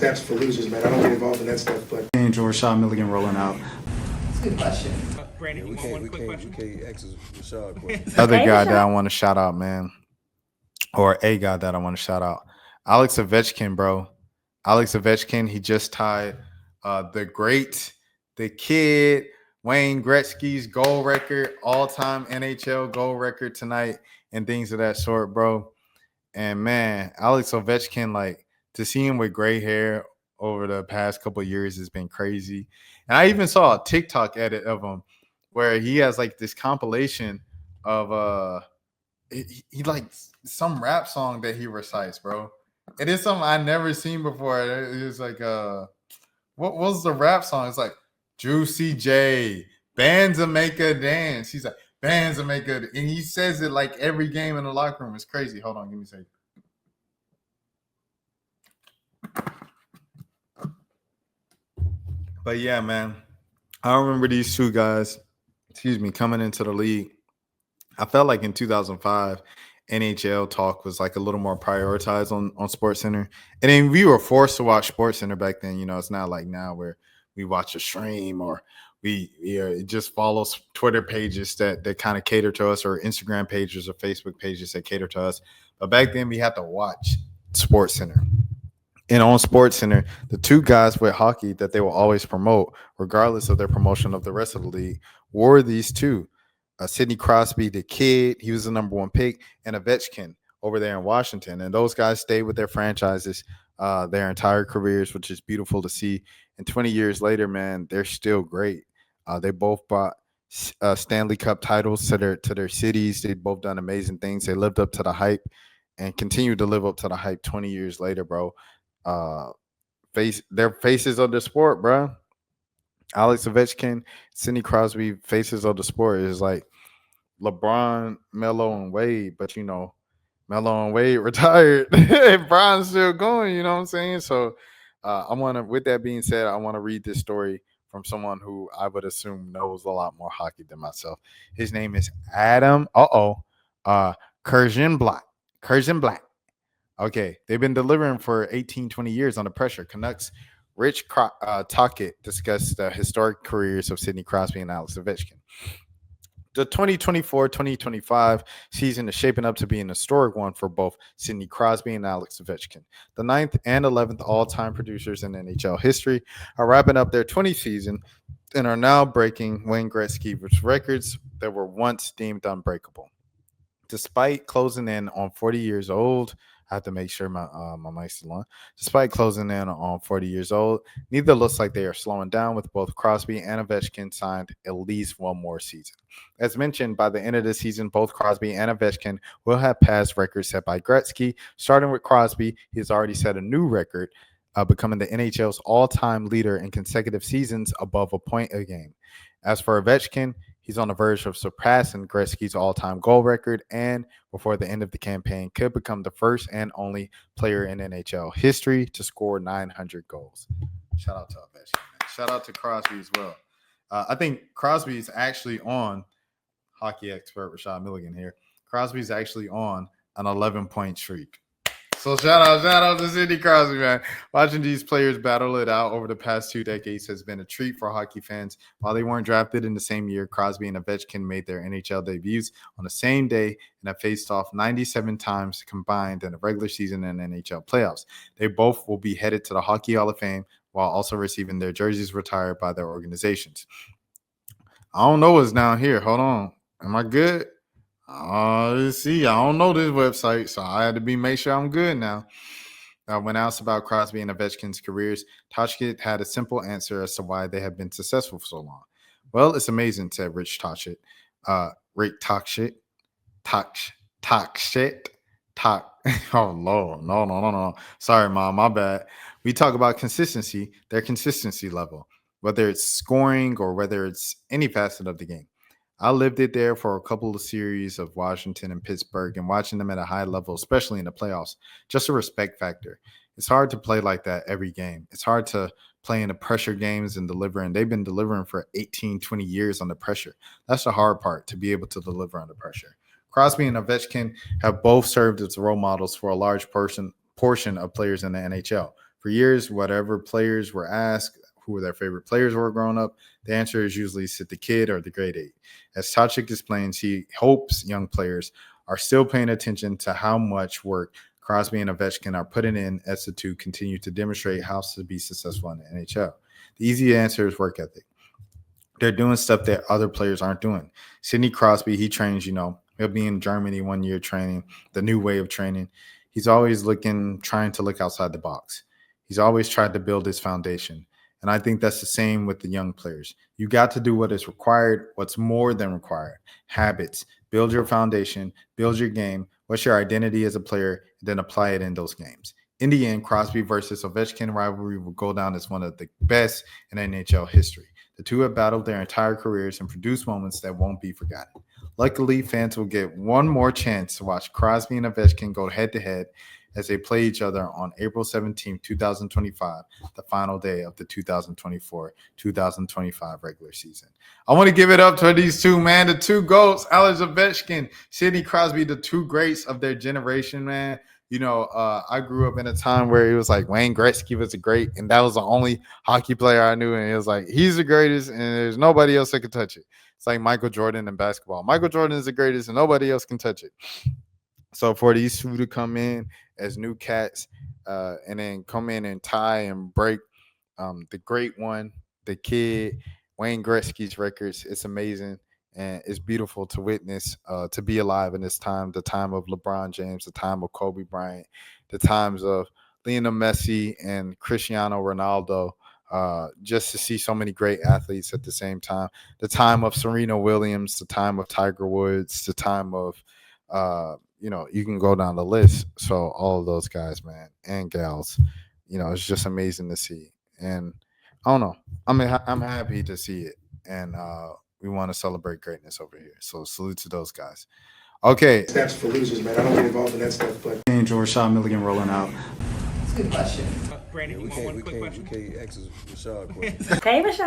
stats for losers, man. I don't get involved in that stuff. But Angel Rashad Milligan rolling out. That's a good question. Brandon, you want one quick question? We can't ask Rashad questions. Other Hey, guy Rashad. that I want to shout out, man, or a guy that I want to shout out, Alex Ovechkin, bro. Alex Ovechkin, he just tied the kid, Wayne Gretzky's goal record, all-time NHL goal record tonight, and things of that sort, bro. And man, Alex Ovechkin, like, to see him with gray hair over the past couple of years has been crazy. And I even saw a TikTok edit of him where he has like this compilation of he like some rap song that he recites, bro. It is something I never seen before. It was like what was the rap song? It's like Juicy J, bands will make a dance. He's like, bands will make a, and he says it like every game in the locker room. It's crazy. Hold on, give me a second. But yeah, man, I remember these two guys, coming into the league. I felt like in 2005, NHL talk was like a little more prioritized on SportsCenter. And then we were forced to watch SportsCenter back then. You know, it's not like now where we watch a stream or we just follow Twitter pages that kind of cater to us, or Instagram pages or Facebook pages that cater to us. But back then we had to watch SportsCenter. And on SportsCenter, the two guys with hockey that they will always promote, regardless of their promotion of the rest of the league, were these two. Sidney Crosby, the kid, he was the number one pick, and Ovechkin over there in Washington. And those guys stayed with their franchises their entire careers, which is beautiful to see. And 20 years later, man, they're still great. They both brought Stanley Cup titles to their cities. They both done amazing things. They lived up to the hype and continue to live up to the hype 20 years later, bro. They're faces of the sport, bro. Alex Ovechkin, Sidney Crosby, faces of the sport is like LeBron, Melo, and Wade. But, you know, Melo and Wade retired. Bron's still going, you know what I'm saying? So with that being said, I want to read this story from someone who I would assume knows a lot more hockey than myself. His name is Adam, Kurjan Black. Okay, they've been delivering for 18, 20 years under pressure. Canucks Rich Tockett discussed the historic careers of Sidney Crosby and Alex Ovechkin. The 2024-2025 season is shaping up to be an historic one for both Sidney Crosby and Alex Ovechkin. The 9th and 11th all-time producers in NHL history are wrapping up their 20th season and are now breaking Wayne Gretzky's records that were once deemed unbreakable. Despite closing in on 40 years old, I have to make sure my mic's still on. Despite closing in on 40 years old, neither looks like they are slowing down, with both Crosby and Ovechkin signed at least one more season. As mentioned, by the end of the season, both Crosby and Ovechkin will have passed records set by Gretzky. Starting with Crosby, he has already set a new record, becoming the NHL's all-time leader in consecutive seasons above a point a game. As for Ovechkin, he's on the verge of surpassing Gretzky's all-time goal record, and before the end of the campaign, could become the first and only player in NHL history to score 900 goals. Shout out to Ovechkin, man. Shout out to Crosby as well. I think Crosby is actually on, hockey expert Rashad Milligan here, Crosby's actually on an 11-point streak. So shout out to Sidney Crosby, man. Watching these players battle it out over the past 2 decades has been a treat for hockey fans. While they weren't drafted in the same year, Crosby and Ovechkin made their NHL debuts on the same day and have faced off 97 times combined in the regular season and NHL playoffs. They both will be headed to the Hockey Hall of Fame while also receiving their jerseys retired by their organizations. I don't know what's down here. Hold on. Am I good? Let's see. I don't know this website, so I had to make sure I'm good now. When asked about Crosby and Ovechkin's careers, Tockett had a simple answer as to why they have been successful for so long. Well, it's amazing, said Rich Tockett. Rick Tockett. Oh, Lord. No. Sorry, Mom. My bad. We talk about consistency, their consistency level, whether it's scoring or whether it's any facet of the game. I lived it there for a couple of series of Washington and Pittsburgh, and watching them at a high level, especially in the playoffs, just a respect factor. It's hard to play like that every game. It's hard to play in the pressure games and deliver, and they've been delivering for 18, 20 years under pressure. That's the hard part, to be able to deliver under pressure. Crosby and Ovechkin have both served as role models for a large portion of players in the NHL. For years, whatever players were asked who their favorite players were growing up, the answer is usually Sid the Kid or the Grade 8. As Tochick explains, he hopes young players are still paying attention to how much work Crosby and Ovechkin are putting in as the two continue to demonstrate how to be successful in the NHL. The easy answer is work ethic. They're doing stuff that other players aren't doing. Sidney Crosby, he trains, he'll be in Germany 1 year training, the new way of training. He's always trying to look outside the box. He's always tried to build his foundation. And I think that's the same with the young players. You got to do what is required, what's more than required. Habits, build your foundation, build your game, what's your identity as a player, and then apply it in those games. In the end, Crosby versus Ovechkin rivalry will go down as one of the best in NHL history. The two have battled their entire careers and produced moments that won't be forgotten. Luckily, fans will get one more chance to watch Crosby and Ovechkin go head-to-head as they play each other on April 17, 2025, the final day of the 2024-2025 regular season. I want to give it up to these two, man, the two GOATs, Alex Ovechkin, Sidney Crosby, the two greats of their generation, man. I grew up in a time where it was like Wayne Gretzky was a great, and that was the only hockey player I knew, and it was like, he's the greatest, and there's nobody else that can touch it. It's like Michael Jordan in basketball. Michael Jordan is the greatest, and nobody else can touch it. So for these two to come in as new cats and then come in and tie and break the great one, the kid, Wayne Gretzky's records, it's amazing. And it's beautiful to witness, to be alive in this time, the time of LeBron James, the time of Kobe Bryant, the times of Lionel Messi and Cristiano Ronaldo, just to see so many great athletes at the same time, the time of Serena Williams, the time of Tiger Woods, the time of you can go down the list. So all of those guys, man, and gals, it's just amazing to see. And I don't know, I'm happy to see it. And we want to celebrate greatness over here. So salute to those guys. Okay. That's for losers, man. I don't get involved in that stuff, but Angel Rashad Milligan rolling out. That's a good question. We can't ask Rashad a question. Hey, Rashad.